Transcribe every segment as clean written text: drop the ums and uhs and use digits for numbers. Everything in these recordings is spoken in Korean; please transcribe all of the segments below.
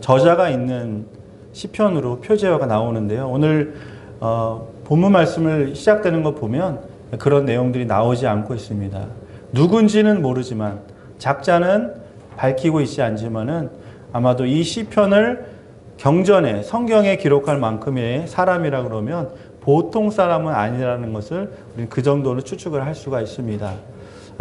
저자가 있는 시편으로 표제어가 나오는데요. 오늘 본문 말씀을 시작되는 거 보면 그런 내용들이 나오지 않고 있습니다. 누군지는 모르지만 작자는 밝히고 있지 않지만은 아마도 이 시편을 경전에 성경에 기록할 만큼의 사람이라 그러면 보통 사람은 아니라는 것을 우리는 그 정도로 추측을 할 수가 있습니다.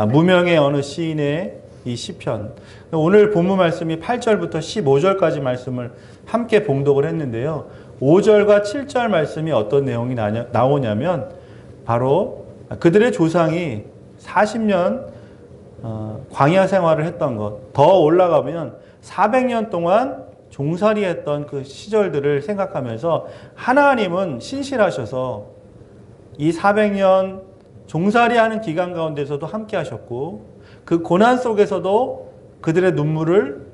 무명의 어느 시인의 이 시편, 오늘 본문 말씀이 8절부터 15절까지 말씀을 함께 봉독을 했는데요. 5절과 7절 말씀이 어떤 내용이 나오냐면 바로 그들의 조상이 40년 광야 생활을 했던 것, 더 올라가면 400년 동안 종살이 했던 그 시절들을 생각하면서 하나님은 신실하셔서 이 400년 종살이하는 기간 가운데서도 함께 하셨고 그 고난 속에서도 그들의 눈물을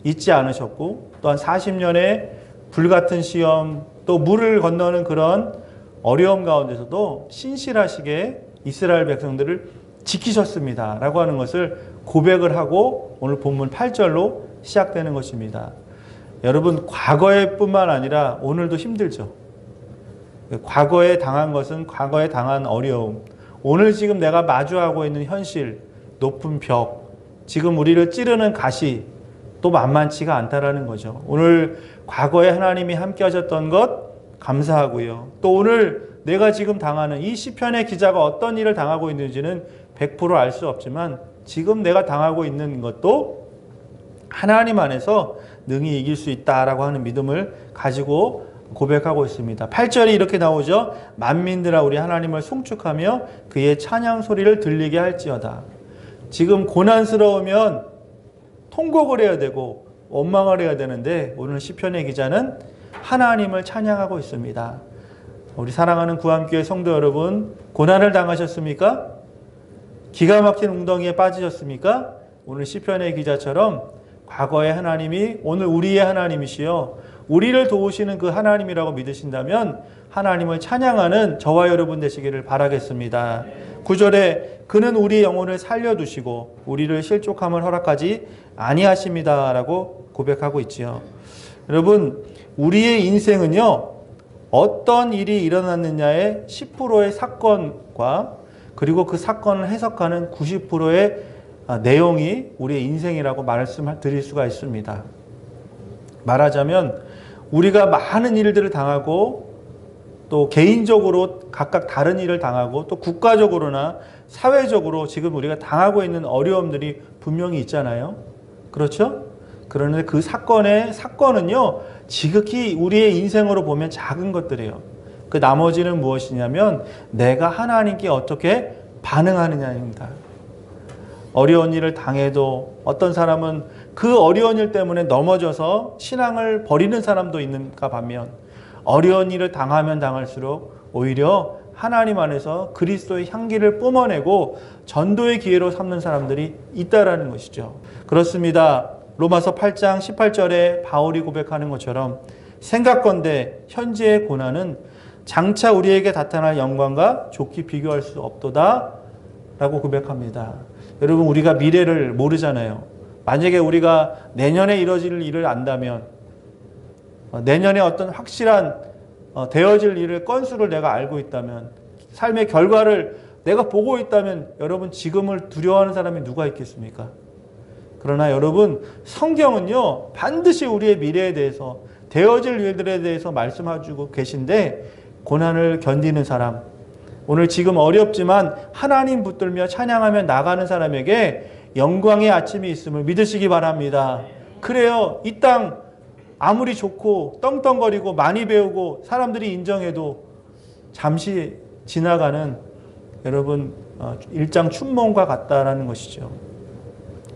잊지 않으셨고 또한 40년의 불같은 시험 또 물을 건너는 그런 어려움 가운데서도 신실하시게 이스라엘 백성들을 지키셨습니다 라고 하는 것을 고백을 하고 오늘 본문 8절로 시작되는 것입니다. 여러분, 과거에 뿐만 아니라 오늘도 힘들죠. 과거에 당한 것은 과거에 당한 어려움, 오늘 지금 내가 마주하고 있는 현실, 높은 벽, 지금 우리를 찌르는 가시 또 만만치가 않다라는 거죠. 오늘 과거에 하나님이 함께 하셨던 것 감사하고요. 또 오늘 내가 지금 당하는 이 시편의 기자가 어떤 일을 당하고 있는지는 100% 알 수 없지만 지금 내가 당하고 있는 것도 하나님 안에서 능히 이길 수 있다라고 하는 믿음을 가지고 고백하고 있습니다. 8절이 이렇게 나오죠. 만민들아 우리 하나님을 송축하며 그의 찬양 소리를 들리게 할지어다. 지금 고난스러우면 통곡을 해야 되고 원망을 해야 되는데 오늘 시편의 기자는 하나님을 찬양하고 있습니다. 우리 사랑하는 구암교회 성도 여러분, 고난을 당하셨습니까? 기가 막힌 웅덩이에 빠지셨습니까? 오늘 시편의 기자처럼 과거의 하나님이 오늘 우리의 하나님이시여 우리를 도우시는 그 하나님이라고 믿으신다면 하나님을 찬양하는 저와 여러분 되시기를 바라겠습니다. 9절에 그는 우리의 영혼을 살려두시고 우리를 실족함을 허락하지 아니하십니다 라고 고백하고 있지요. 여러분, 우리의 인생은요 어떤 일이 일어났느냐의 10%의 사건과 그리고 그 사건을 해석하는 90%의 내용이 우리의 인생이라고 말씀드릴 수가 있습니다. 말하자면 우리가 많은 일들을 당하고 또 개인적으로 각각 다른 일을 당하고 또 국가적으로나 사회적으로 지금 우리가 당하고 있는 어려움들이 분명히 있잖아요. 그렇죠? 그런데 그 사건은요 지극히 우리의 인생으로 보면 작은 것들이에요. 그 나머지는 무엇이냐면 내가 하나님께 어떻게 반응하느냐입니다. 어려운 일을 당해도 어떤 사람은 그 어려운 일 때문에 넘어져서 신앙을 버리는 사람도 있는가 반면 어려운 일을 당하면 당할수록 오히려 하나님 안에서 그리스도의 향기를 뿜어내고 전도의 기회로 삼는 사람들이 있다라는 것이죠. 그렇습니다. 로마서 8장 18절에 바울이 고백하는 것처럼 생각건대 현재의 고난은 장차 우리에게 나타날 영광과 좋게 비교할 수 없도다 라고 고백합니다. 여러분, 우리가 미래를 모르잖아요. 만약에 우리가 내년에 이뤄질 일을 안다면 내년에 어떤 확실한 되어질 일을 건수를 내가 알고 있다면 삶의 결과를 내가 보고 있다면 여러분 지금을 두려워하는 사람이 누가 있겠습니까? 그러나 여러분 성경은요 반드시 우리의 미래에 대해서 되어질 일들에 대해서 말씀해주고 계신데 고난을 견디는 사람, 오늘 지금 어렵지만 하나님 붙들며 찬양하며 나가는 사람에게 영광의 아침이 있음을 믿으시기 바랍니다. 그래요. 이 땅 아무리 좋고 떵떵거리고 많이 배우고 사람들이 인정해도 잠시 지나가는 여러분 일장 춘몽과 같다라는 것이죠.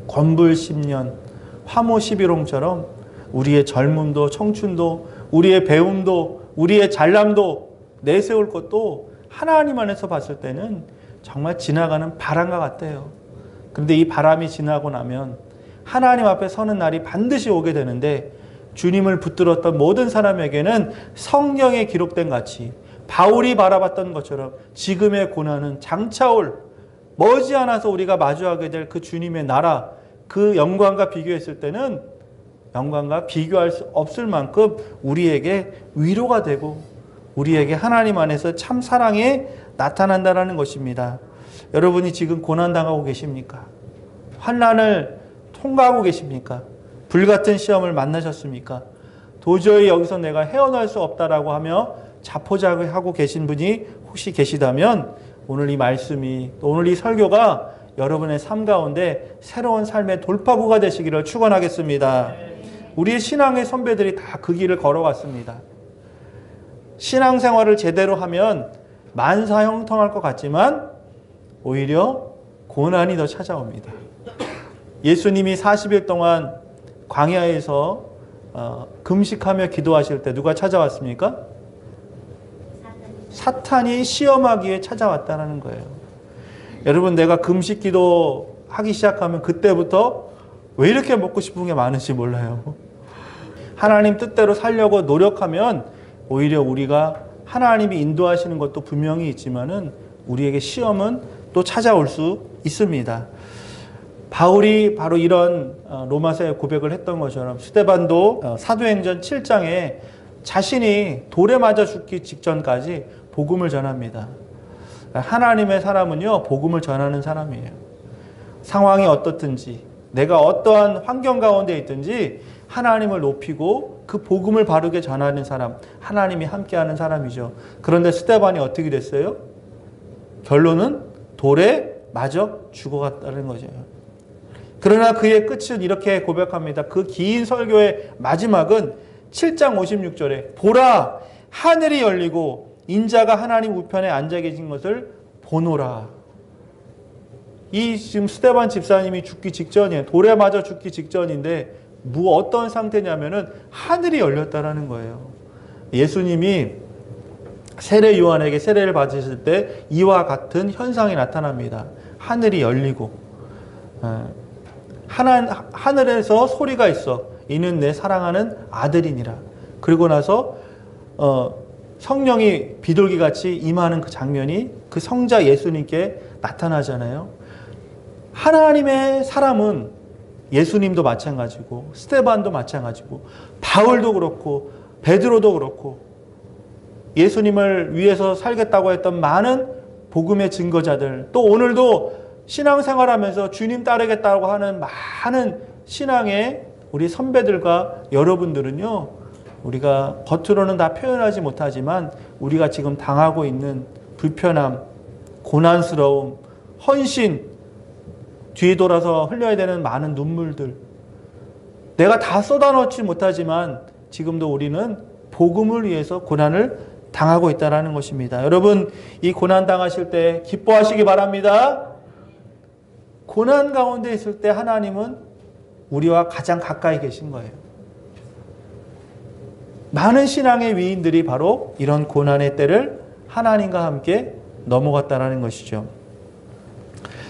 권불 10년, 화모 11홍처럼 우리의 젊음도 청춘도 우리의 배움도 우리의 잘남도 내세울 것도 하나님 안에서 봤을 때는 정말 지나가는 바람과 같아요. 그런데 이 바람이 지나고 나면 하나님 앞에 서는 날이 반드시 오게 되는데 주님을 붙들었던 모든 사람에게는 성경에 기록된 같이 바울이 바라봤던 것처럼 지금의 고난은 장차 올 머지않아서 우리가 마주하게 될 그 주님의 나라, 그 영광과 비교했을 때는 영광과 비교할 수 없을 만큼 우리에게 위로가 되고 우리에게 하나님 안에서 참 사랑이 나타난다는 것입니다. 여러분이 지금 고난당하고 계십니까? 환난을 통과하고 계십니까? 불같은 시험을 만나셨습니까? 도저히 여기서 내가 헤어날 수 없다라고 하며 자포자기하고 계신 분이 혹시 계시다면 오늘 이 말씀이, 오늘 이 설교가 여러분의 삶 가운데 새로운 삶의 돌파구가 되시기를 축원하겠습니다. 우리의 신앙의 선배들이 다 그 길을 걸어왔습니다. 신앙생활을 제대로 하면 만사형통할 것 같지만 오히려 고난이 더 찾아옵니다. 예수님이 40일 동안 광야에서 금식하며 기도하실 때 누가 찾아왔습니까? 사탄이 시험하기에 찾아왔다는 거예요. 여러분, 내가 금식 기도하기 시작하면 그때부터 왜 이렇게 먹고 싶은 게 많은지 몰라요. 하나님 뜻대로 살려고 노력하면 오히려 우리가 하나님이 인도하시는 것도 분명히 있지만은 우리에게 시험은 또 찾아올 수 있습니다. 바울이 바로 이런 로마서의 고백을 했던 것처럼 스데반도 사도행전 7장에 자신이 돌에 맞아 죽기 직전까지 복음을 전합니다. 하나님의 사람은요, 복음을 전하는 사람이에요. 상황이 어떻든지 내가 어떠한 환경 가운데 있든지 하나님을 높이고 그 복음을 바르게 전하는 사람, 하나님이 함께하는 사람이죠. 그런데 스데반이 어떻게 됐어요? 결론은 돌에 맞아 죽어갔다는 거죠. 그러나 그의 끝은 이렇게 고백합니다. 그 긴 설교의 마지막은 7장 56절에 보라, 하늘이 열리고 인자가 하나님 우편에 앉아 계신 것을 보노라. 이 지금 스데반 집사님이 죽기 직전이에요. 돌에 맞아 죽기 직전인데 어떤 상태냐면은 하늘이 열렸다라는 거예요. 예수님이 세례 요한에게 세례를 받으실 때 이와 같은 현상이 나타납니다. 하늘이 열리고 하늘에서 소리가 있어. 이는 내 사랑하는 아들이니라. 그리고 나서 성령이 비둘기같이 임하는 그 장면이 그 성자 예수님께 나타나잖아요. 하나님의 사람은 예수님도 마찬가지고 스데반도 마찬가지고 바울도 그렇고 베드로도 그렇고 예수님을 위해서 살겠다고 했던 많은 복음의 증거자들, 또 오늘도 신앙생활하면서 주님 따르겠다고 하는 많은 신앙의 우리 선배들과 여러분들은요, 우리가 겉으로는 다 표현하지 못하지만 우리가 지금 당하고 있는 불편함, 고난스러움, 헌신, 뒤에 돌아서 흘려야 되는 많은 눈물들, 내가 다 쏟아놓지 못하지만 지금도 우리는 복음을 위해서 고난을 당하고 있다는 것입니다. 여러분, 이 고난 당하실 때 기뻐하시기 바랍니다. 고난 가운데 있을 때 하나님은 우리와 가장 가까이 계신 거예요. 많은 신앙의 위인들이 바로 이런 고난의 때를 하나님과 함께 넘어갔다는 것이죠.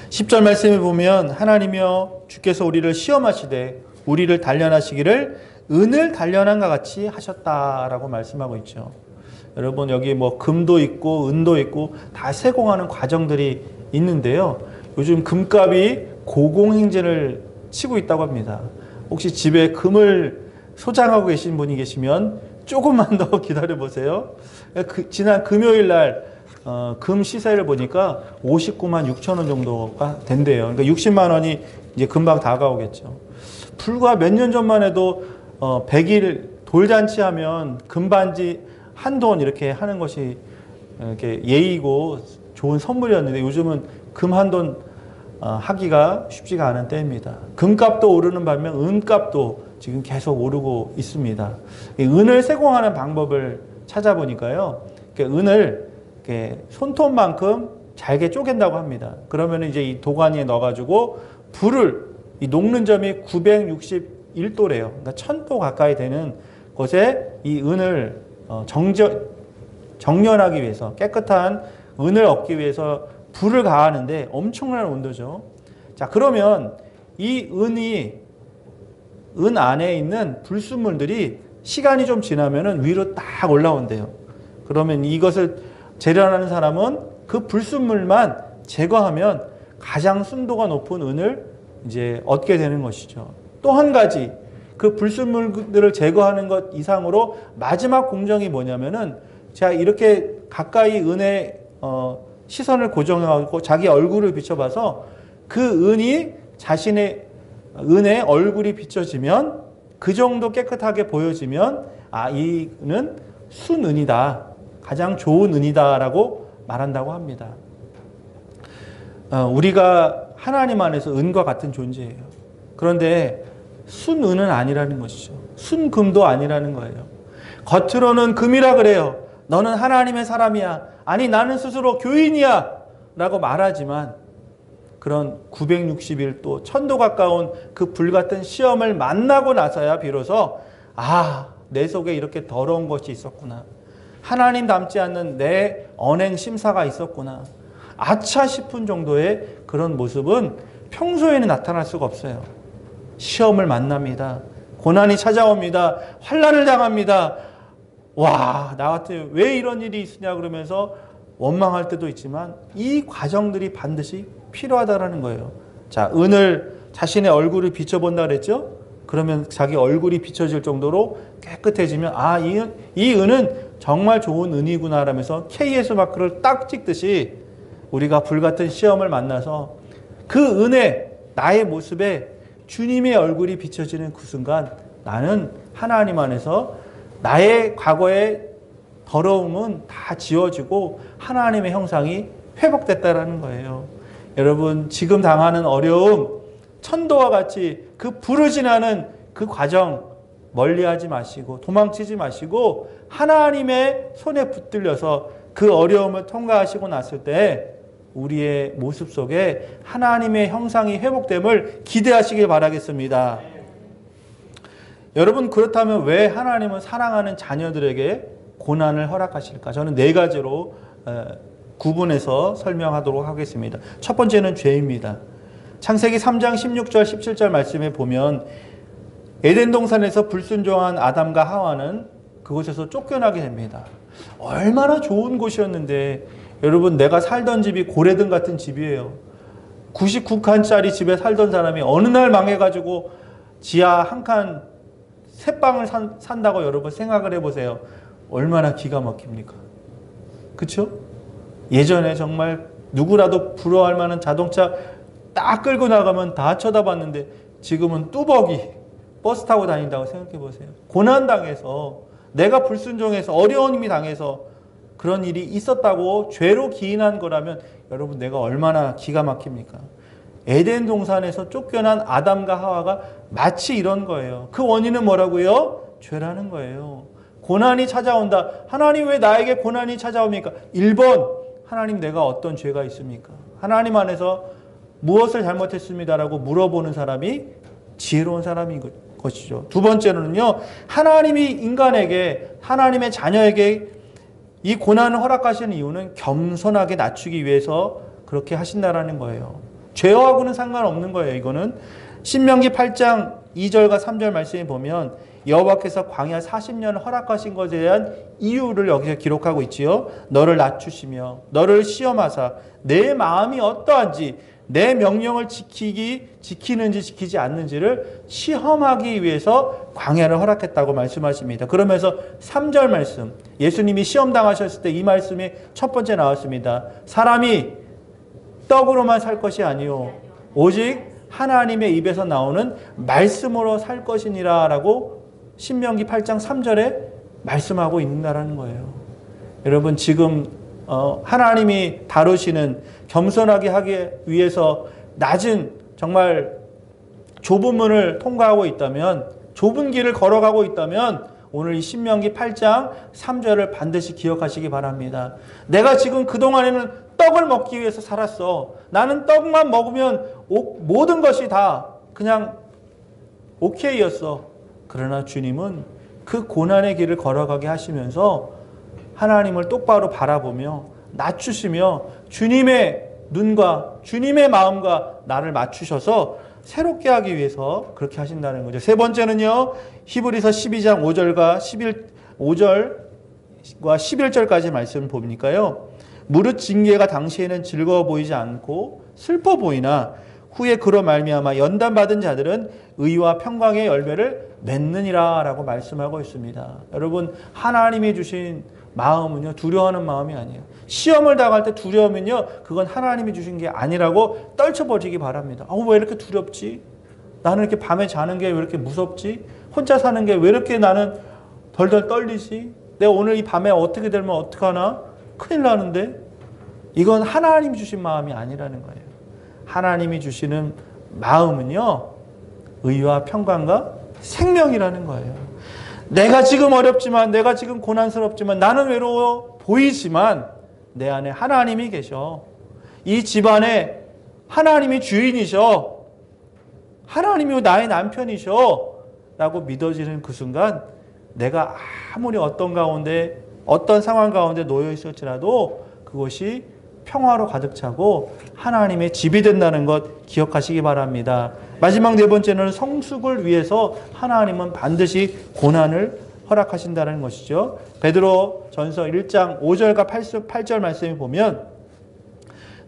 10절 말씀을 보면 하나님이여 주께서 우리를 시험하시되 우리를 단련하시기를 은을 단련한과 같이 하셨다라고 말씀하고 있죠. 여러분, 여기 뭐 금도 있고 은도 있고 다 세공하는 과정들이 있는데요. 요즘 금값이 고공행진을 치고 있다고 합니다. 혹시 집에 금을 소장하고 계신 분이 계시면 조금만 더 기다려 보세요. 지난 금요일 날 금 시세를 보니까 59만 6천 원 정도가 된대요. 그러니까 60만 원이 이제 금방 다가오겠죠. 불과 몇 년 전만 해도 100일 돌잔치 하면 금반지 한 돈 이렇게 하는 것이 이렇게 예의고 좋은 선물이었는데 요즘은 금 한 돈 하기가 쉽지가 않은 때입니다. 금값도 오르는 반면 은값도 지금 계속 오르고 있습니다. 은을 세공하는 방법을 찾아보니까요, 은을 손톱만큼 잘게 쪼갠다고 합니다. 그러면 이제 이 도가니에 넣어가지고 불을, 이 녹는 점이 961도래요. 그러니까 1000도 가까이 되는 것에 이 은을 정련하기 위해서, 깨끗한 은을 얻기 위해서 불을 가하는데 엄청난 온도죠. 자, 그러면 이 은 안에 있는 불순물들이 시간이 좀 지나면은 위로 딱 올라온대요. 그러면 이것을 재련하는 사람은 그 불순물만 제거하면 가장 순도가 높은 은을 이제 얻게 되는 것이죠. 또 한 가지, 그 불순물들을 제거하는 것 이상으로 마지막 공정이 뭐냐면은 자 이렇게 가까이 은의 시선을 고정하고 자기 얼굴을 비춰봐서 그 은이 자신의 은의 얼굴이 비춰지면 그 정도 깨끗하게 보여지면 이 은은 순은이다. 가장 좋은 은이다라고 말한다고 합니다. 우리가 하나님 안에서 은과 같은 존재예요. 그런데 순은은 아니라는 것이죠. 순금도 아니라는 거예요. 겉으로는 금이라 그래요. 너는 하나님의 사람이야. 아니 나는 스스로 교인이야 라고 말하지만 그런 960일 또 1000도 가까운 그 불같은 시험을 만나고 나서야 비로소 내 속에 이렇게 더러운 것이 있었구나. 하나님 닮지 않는 내 언행 심사가 있었구나. 아차 싶은 정도의 그런 모습은 평소에는 나타날 수가 없어요. 시험을 만납니다. 고난이 찾아옵니다. 환난을 당합니다. 나한테 왜 이런 일이 있으냐 그러면서 원망할 때도 있지만 이 과정들이 반드시 필요하다라는 거예요. 자, 은을 자신의 얼굴을 비춰본다 그랬죠? 그러면 자기 얼굴이 비춰질 정도로 깨끗해지면 이 은은 정말 좋은 은이구나 라면서 KS 마크를 딱 찍듯이 우리가 불같은 시험을 만나서 그 은에 나의 모습에 주님의 얼굴이 비춰지는 그 순간 나는 하나님 안에서 나의 과거의 더러움은 다 지워지고 하나님의 형상이 회복됐다라는 거예요. 여러분 지금 당하는 어려움, 천도와 같이 그 불을 지나는 그 과정 멀리하지 마시고 도망치지 마시고 하나님의 손에 붙들려서 그 어려움을 통과하시고 났을 때 우리의 모습 속에 하나님의 형상이 회복됨을 기대하시길 바라겠습니다. 여러분 그렇다면 왜 하나님은 사랑하는 자녀들에게 고난을 허락하실까? 저는 4가지로 구분해서 설명하도록 하겠습니다. 첫 번째는 죄입니다. 창세기 3장 16절 17절 말씀에 보면 에덴 동산에서 불순종한 아담과 하와는 그곳에서 쫓겨나게 됩니다. 얼마나 좋은 곳이었는데 여러분 내가 살던 집이 고래등 같은 집이에요. 99칸짜리 집에 살던 사람이 어느 날 망해가지고 지하 한 칸 세 방을 산다고 여러분 생각을 해보세요. 얼마나 기가 막힙니까? 그렇죠? 예전에 정말 누구라도 부러워할 만한 자동차 딱 끌고 나가면 다 쳐다봤는데 지금은 뚜벅이 버스 타고 다닌다고 생각해 보세요. 고난당해서 내가 불순종해서 어려움이 당해서 그런 일이 있었다고 죄로 기인한 거라면 여러분 내가 얼마나 기가 막힙니까? 에덴 동산에서 쫓겨난 아담과 하와가 마치 이런 거예요. 그 원인은 뭐라고요? 죄라는 거예요. 고난이 찾아온다. 하나님 왜 나에게 고난이 찾아옵니까? 1번 하나님 내가 어떤 죄가 있습니까? 하나님 안에서 무엇을 잘못했습니다라고 물어보는 사람이 지혜로운 사람인 것이죠. 두 번째로는요. 하나님이 인간에게 하나님의 자녀에게 이 고난을 허락하시는 이유는 겸손하게 낮추기 위해서 그렇게 하신다라는 거예요. 죄와고는 상관없는 거예요. 이거는 신명기 8장 2절과 3절 말씀에 보면 여호와께서 광야 40년을 허락하신 것에 대한 이유를 여기서 기록하고 있지요. 너를 낮추시며 너를 시험하사 내 마음이 어떠한지 내 명령을 지키는지 지키지 않는지를 시험하기 위해서 광야를 허락했다고 말씀하십니다. 그러면서 3절 말씀, 예수님이 시험당하셨을 때 이 말씀이 첫 번째 나왔습니다. 사람이 떡으로만 살 것이 아니요 오직 하나님의 입에서 나오는 말씀으로 살 것이니라 라고 신명기 8장 3절에 말씀하고 있다는 거예요. 여러분 지금 하나님이 다루시는 겸손하게 하기 위해서 낮은 정말 좁은 문을 통과하고 있다면 좁은 길을 걸어가고 있다면 오늘 이 신명기 8장 3절을 반드시 기억하시기 바랍니다. 내가 지금 그동안에는 떡을 먹기 위해서 살았어. 나는 떡만 먹으면 모든 것이 다 그냥 오케이였어. 그러나 주님은 그 고난의 길을 걸어가게 하시면서 하나님을 똑바로 바라보며 낮추시며 주님의 눈과 주님의 마음과 나를 맞추셔서 새롭게 하기 위해서 그렇게 하신다는 거죠. 세 번째는요. 히브리서 12장 5절과 11절까지 말씀을 보니까요. 무릇 징계가 당시에는 즐거워 보이지 않고 슬퍼 보이나 후에 그로 말미암아 연단받은 자들은 의와 평강의 열매를 맺느니라 라고 말씀하고 있습니다. 여러분, 하나님이 주신 마음은요, 두려워하는 마음이 아니에요. 시험을 당할 때 두려우면요, 그건 하나님이 주신 게 아니라고 떨쳐버리기 바랍니다. 왜 이렇게 두렵지? 나는 이렇게 밤에 자는 게 왜 이렇게 무섭지? 혼자 사는 게 왜 이렇게 나는 덜덜 떨리지? 내가 오늘 이 밤에 어떻게 되면 어떡하나? 큰일 나는데? 이건 하나님이 주신 마음이 아니라는 거예요. 하나님이 주시는 마음은요, 의와 평강과 생명이라는 거예요. 내가 지금 어렵지만, 내가 지금 고난스럽지만, 나는 외로워 보이지만 내 안에 하나님이 계셔. 이 집안에 하나님이 주인이셔. 하나님이 나의 남편이셔 라고 믿어지는 그 순간, 내가 아무리 어떤 가운데, 어떤 상황 가운데 놓여 있을지라도 그것이 평화로 가득 차고 하나님의 집이 된다는 것 기억하시기 바랍니다. 마지막 네 번째는 성숙을 위해서 하나님은 반드시 고난을 허락하신다는 것이죠. 베드로 전서 1장 5절과 8절 말씀을 보면,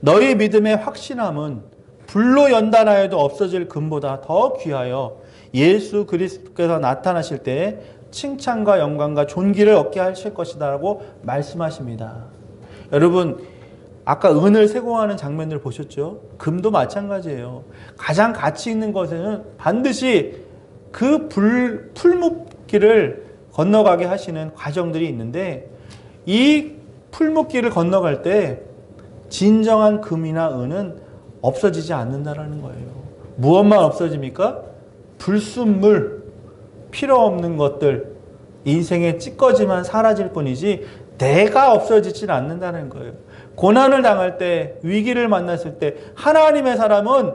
너희 믿음의 확신함은 불로 연단하여도 없어질 금보다 더 귀하여 예수 그리스도께서 나타나실 때 칭찬과 영광과 존귀를 얻게 하실 것이다 라고 말씀하십니다. 여러분, 아까 은을 세공하는 장면들 보셨죠? 금도 마찬가지예요. 가장 가치 있는 것에는 반드시 그 풀묶기를 건너가게 하시는 과정들이 있는데, 이 풀묶기를 건너갈 때 진정한 금이나 은은 없어지지 않는다는 거예요. 무엇만 없어집니까? 불순물, 필요 없는 것들, 인생의 찌꺼지만 사라질 뿐이지 내가 없어지진 않는다는 거예요. 고난을 당할 때, 위기를 만났을 때 하나님의 사람은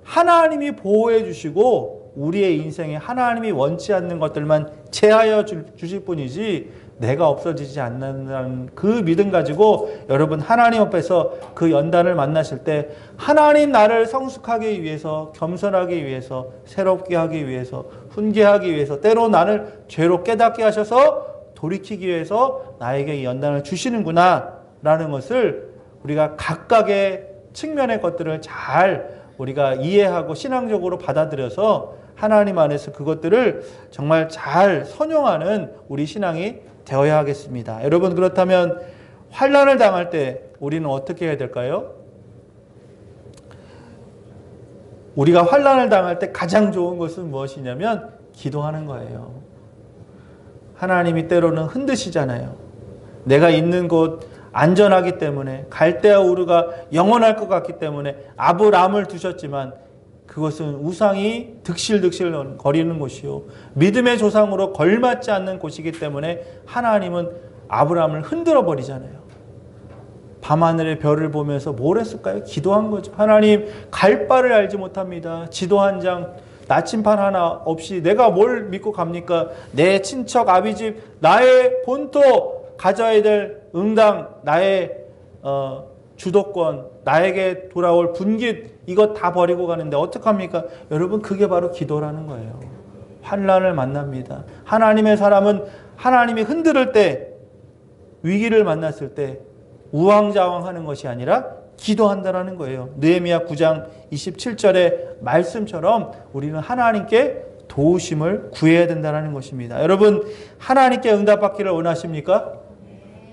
하나님이 보호해 주시고 우리의 인생에 하나님이 원치 않는 것들만 제하여 주실 뿐이지 내가 없어지지 않는다는 그 믿음 가지고 여러분, 하나님 앞에서 그 연단을 만나실 때 하나님 나를 성숙하기 위해서, 겸손하기 위해서, 새롭게 하기 위해서, 훈계하기 위해서, 때로 나를 죄로 깨닫게 하셔서 돌이키기 위해서 나에게 이 연단을 주시는구나 라는 것을 우리가 각각의 측면의 것들을 잘 우리가 이해하고 신앙적으로 받아들여서 하나님 안에서 그것들을 정말 잘 선용하는 우리 신앙이 되어야 하겠습니다. 여러분, 그렇다면 환난을 당할 때 우리는 어떻게 해야 될까요? 우리가 환난을 당할 때 가장 좋은 것은 무엇이냐면 기도하는 거예요. 하나님이 때로는 흔드시잖아요. 내가 있는 곳 안전하기 때문에, 갈대아 우르가 영원할 것 같기 때문에 아브라함을 두셨지만 그것은 우상이 득실득실 거리는 곳이요, 믿음의 조상으로 걸맞지 않는 곳이기 때문에 하나님은 아브라함을 흔들어 버리잖아요. 밤하늘의 별을 보면서 뭘 했을까요? 기도한 거죠. 하나님, 갈 바를 알지 못합니다. 지도 한 장, 나침반 하나 없이 내가 뭘 믿고 갑니까? 내 친척 아비집, 나의 본토 가져야 될 응당, 나의 주도권, 나에게 돌아올 분깃, 이것 다 버리고 가는데 어떡합니까? 여러분, 그게 바로 기도라는 거예요. 환난을 만납니다. 하나님의 사람은 하나님이 흔들을 때, 위기를 만났을 때 우왕좌왕하는 것이 아니라 기도한다라는 거예요. 느헤미야 9장 27절의 말씀처럼 우리는 하나님께 도우심을 구해야 된다는 것입니다. 여러분, 하나님께 응답받기를 원하십니까?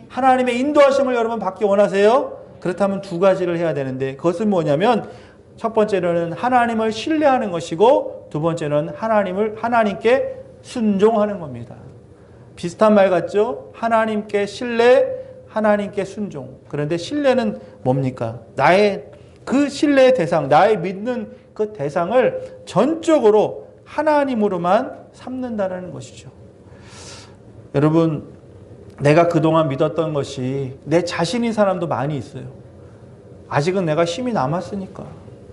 하나님의 인도하심을 여러분 받기 원하세요? 그렇다면 두 가지를 해야 되는데, 그것은 뭐냐면 첫 번째로는 하나님을 신뢰하는 것이고, 두 번째는 하나님께 순종하는 겁니다. 비슷한 말 같죠? 하나님께 신뢰, 하나님께 순종. 그런데 신뢰는 뭡니까? 나의 그 신뢰의 대상, 나의 믿는 그 대상을 전적으로 하나님으로만 삼는다는 것이죠. 여러분, 내가 그동안 믿었던 것이 내 자신인 사람도 많이 있어요. 아직은 내가 힘이 남았으니까,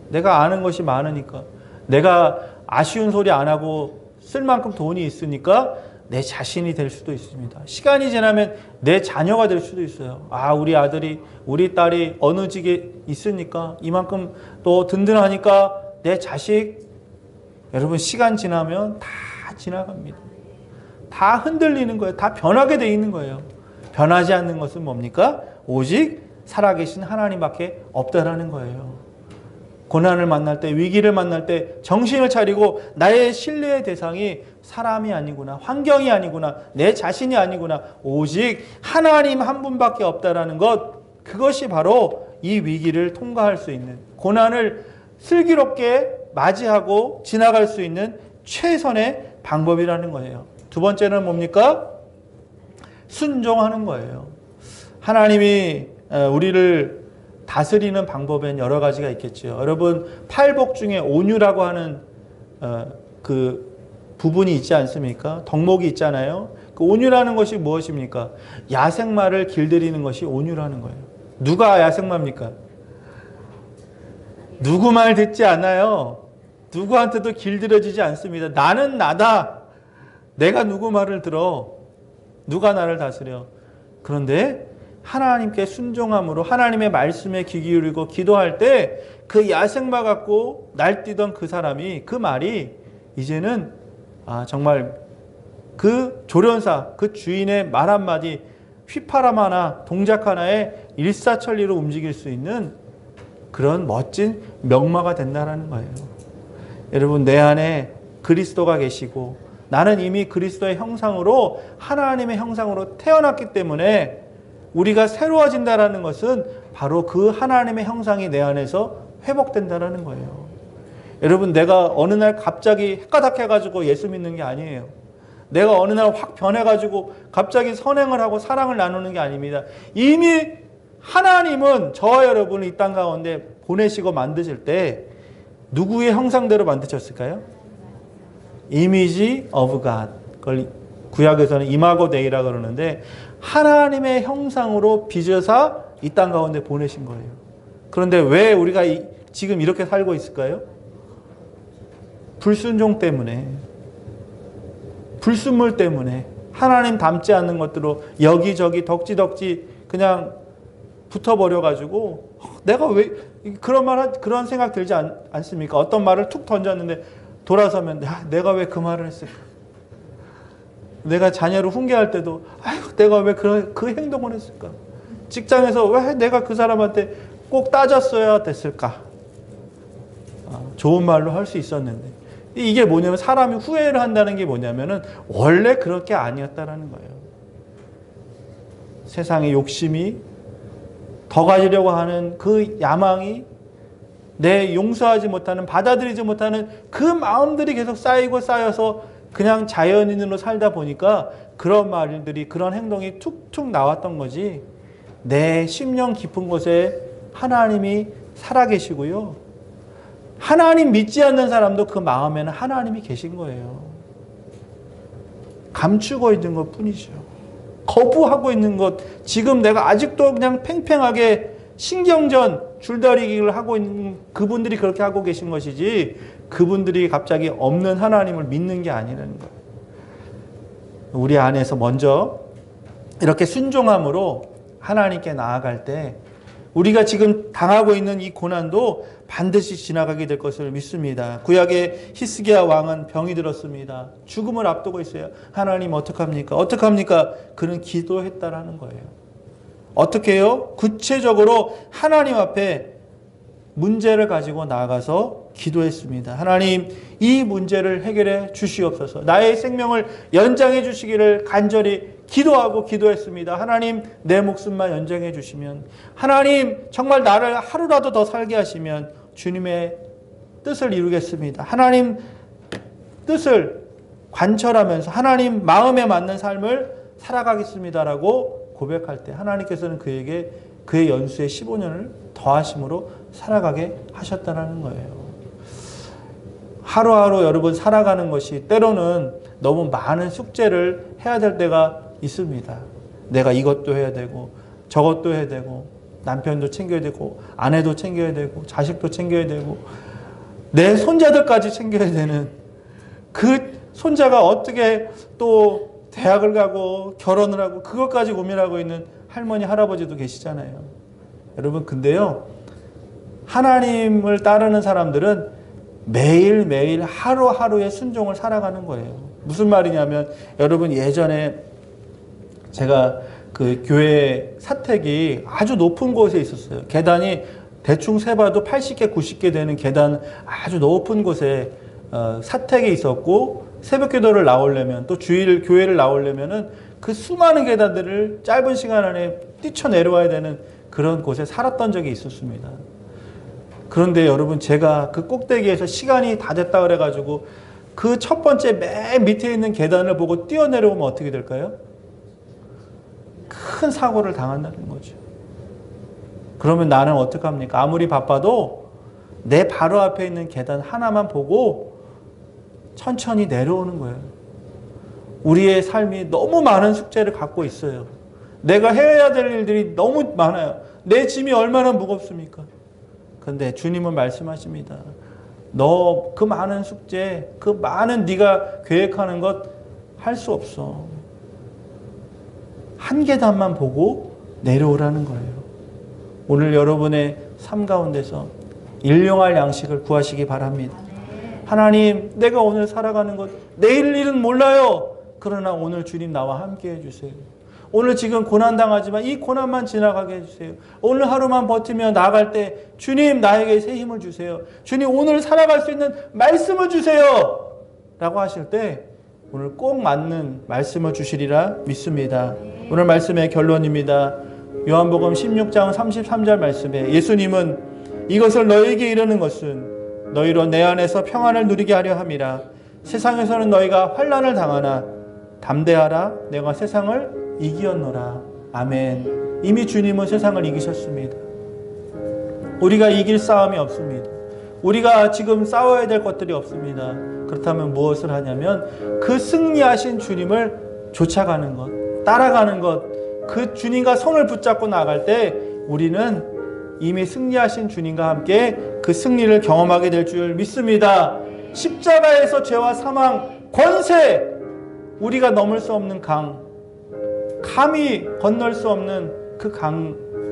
내가 아는 것이 많으니까, 내가 아쉬운 소리 안 하고 쓸 만큼 돈이 있으니까 내 자신이 될 수도 있습니다. 시간이 지나면 내 자녀가 될 수도 있어요. 우리 아들이, 우리 딸이 어느 직에 있으니까, 이만큼 또 든든하니까 내 자식. 여러분, 시간 지나면 다 지나갑니다. 다 흔들리는 거예요. 다 변하게 돼 있는 거예요. 변하지 않는 것은 뭡니까? 오직 살아계신 하나님밖에 없다라는 거예요. 고난을 만날 때, 위기를 만날 때 정신을 차리고 나의 신뢰의 대상이 사람이 아니구나, 환경이 아니구나, 내 자신이 아니구나, 오직 하나님 한 분밖에 없다라는 것, 그것이 바로 이 위기를 통과할 수 있는, 고난을 슬기롭게 맞이하고 지나갈 수 있는 최선의 방법이라는 거예요. 두 번째는 뭡니까? 순종하는 거예요. 하나님이 우리를 다스리는 방법엔 여러 가지가 있겠죠. 여러분, 팔복 중에 온유라고 하는 그 부분이 있지 않습니까? 덕목이 있잖아요. 그 온유라는 것이 무엇입니까? 야생마를 길들이는 것이 온유라는 거예요. 누가 야생마입니까? 누구 말 듣지 않아요. 누구한테도 길들여지지 않습니다. 나는 나다. 내가 누구 말을 들어. 누가 나를 다스려. 그런데 하나님께 순종함으로 하나님의 말씀에 귀 기울이고 기도할 때 그 야생마 같고 날뛰던 그 사람이, 그 말이 이제는 정말 그 조련사, 그 주인의 말 한마디, 휘파람 하나, 동작 하나에 일사천리로 움직일 수 있는 그런 멋진 명마가 된다는 거예요. 여러분, 내 안에 그리스도가 계시고 나는 이미 그리스도의 형상으로, 하나님의 형상으로 태어났기 때문에 우리가 새로워진다는 것은 바로 그 하나님의 형상이 내 안에서 회복된다는 거예요. 여러분, 내가 어느 날 갑자기 헷가닥해가지고 예수 믿는 게 아니에요. 내가 어느 날 확 변해가지고 갑자기 선행을 하고 사랑을 나누는 게 아닙니다. 이미 하나님은 저와 여러분을 이 땅 가운데 보내시고 만드실 때 누구의 형상대로 만드셨을까요? Image of God. 그걸 구약에서는 이마고 데이라고 그러는데, 하나님의 형상으로 빚어서 이 땅 가운데 보내신 거예요. 그런데 왜 우리가 지금 이렇게 살고 있을까요? 불순종 때문에, 불순물 때문에, 하나님 닮지 않는 것들로 여기저기 덕지덕지 그냥 붙어버려가지고, 내가 왜 그런 생각 들지 않습니까? 어떤 말을 툭 던졌는데 돌아서면 내가 왜 그 말을 했을까? 내가 자녀를 훈계할 때도 내가 왜 그 행동을 했을까? 직장에서 왜 내가 그 사람한테 꼭 따졌어야 됐을까? 좋은 말로 할 수 있었는데, 이게 뭐냐면, 사람이 후회를 한다는 게 뭐냐면은 원래 그렇게 아니었다라는 거예요. 세상의 욕심이, 더 가지려고 하는 그 야망이, 내 용서하지 못하는, 받아들이지 못하는 그 마음들이 계속 쌓이고 쌓여서 그냥 자연인으로 살다 보니까 그런 말들이, 그런 행동이 툭툭 나왔던 거지, 내 심령 깊은 곳에 하나님이 살아계시고요, 하나님 믿지 않는 사람도 그 마음에는 하나님이 계신 거예요. 감추고 있는 것 뿐이죠. 거부하고 있는 것, 지금 내가 아직도 그냥 팽팽하게 신경전, 줄다리기를 하고 있는 그분들이 그렇게 하고 계신 것이지, 그분들이 갑자기 없는 하나님을 믿는 게 아니라는 거예요. 우리 안에서 먼저 이렇게 순종함으로 하나님께 나아갈 때 우리가 지금 당하고 있는 이 고난도 반드시 지나가게 될 것을 믿습니다. 구약의 히스기야 왕은 병이 들었습니다. 죽음을 앞두고 있어요. 하나님 어떡합니까? 어떡합니까? 그는 기도했다라는 거예요. 어떻게 해요? 구체적으로 하나님 앞에 문제를 가지고 나아가서 기도했습니다. 하나님, 이 문제를 해결해 주시옵소서. 나의 생명을 연장해 주시기를 간절히 기도하고 기도했습니다. 하나님, 내 목숨만 연장해 주시면, 하나님 정말 나를 하루라도 더 살게 하시면 주님의 뜻을 이루겠습니다. 하나님 뜻을 관철하면서 하나님 마음에 맞는 삶을 살아가겠습니다라고 고백할 때 하나님께서는 그에게 그의 연수의 15년을 더하심으로 살아가게 하셨다는 거예요. 하루하루 여러분 살아가는 것이 때로는 너무 많은 숙제를 해야 될 때가 있습니다. 내가 이것도 해야 되고 저것도 해야 되고 남편도 챙겨야 되고 아내도 챙겨야 되고 자식도 챙겨야 되고 내 손자들까지 챙겨야 되는, 그 손자가 어떻게 또 대학을 가고 결혼을 하고 그것까지 고민하고 있는 할머니 할아버지도 계시잖아요. 여러분, 근데요, 하나님을 따르는 사람들은 매일매일 하루하루의 순종을 살아가는 거예요. 무슨 말이냐면, 여러분, 예전에 제가 그 교회 사택이 아주 높은 곳에 있었어요. 계단이 대충 세봐도 80개, 90개 되는 계단 아주 높은 곳에 사택에 있었고 새벽 기도를 나오려면 또 주일 교회를 나오려면은 그 수많은 계단들을 짧은 시간 안에 뛰쳐내려와야 되는 그런 곳에 살았던 적이 있었습니다. 그런데 여러분 제가 그 꼭대기에서 시간이 다 됐다 그래가지고 그 첫 번째 맨 밑에 있는 계단을 보고 뛰어내려오면 어떻게 될까요? 큰 사고를 당한다는 거죠. 그러면 나는 어떡합니까? 아무리 바빠도 내 바로 앞에 있는 계단 하나만 보고 천천히 내려오는 거예요. 우리의 삶이 너무 많은 숙제를 갖고 있어요. 내가 해야 될 일들이 너무 많아요. 내 짐이 얼마나 무겁습니까? 그런데 주님은 말씀하십니다. 너 그 많은 숙제, 그 많은 네가 계획하는 것 할 수 없어. 한 계단만 보고 내려오라는 거예요. 오늘 여러분의 삶 가운데서 일용할 양식을 구하시기 바랍니다. 하나님, 내가 오늘 살아가는 것, 내일 일은 몰라요. 그러나 오늘 주님 나와 함께 해주세요. 오늘 지금 고난당하지만 이 고난만 지나가게 해주세요. 오늘 하루만 버티며 나아갈 때 주님 나에게 새 힘을 주세요. 주님 오늘 살아갈 수 있는 말씀을 주세요. 라고 하실 때 오늘 꼭 맞는 말씀을 주시리라 믿습니다. 오늘 말씀의 결론입니다. 요한복음 16장 33절 말씀에 예수님은 이것을 너희에게 이르는 것은 너희로 내 안에서 평안을 누리게 하려 함이라. 세상에서는 너희가 환난을 당하나 담대하라. 내가 세상을 이기었노라. 아멘. 이미 주님은 세상을 이기셨습니다. 우리가 이길 싸움이 없습니다. 우리가 지금 싸워야 될 것들이 없습니다. 그렇다면 무엇을 하냐면 그 승리하신 주님을 쫓아가는 것, 따라가는 것, 그 주님과 손을 붙잡고 나갈 때 우리는 이미 승리하신 주님과 함께 그 승리를 경험하게 될 줄 믿습니다. 십자가에서 죄와 사망, 권세, 우리가 넘을 수 없는 강, 감히 건널 수 없는 그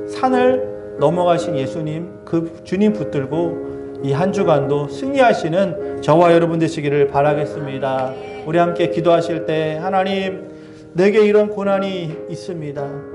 산을 넘어가신 예수님, 그 주님 붙들고 이 한 주간도 승리하시는 저와 여러분 되시기를 바라겠습니다. 우리 함께 기도하실 때 하나님, 내게 이런 고난이 있습니다.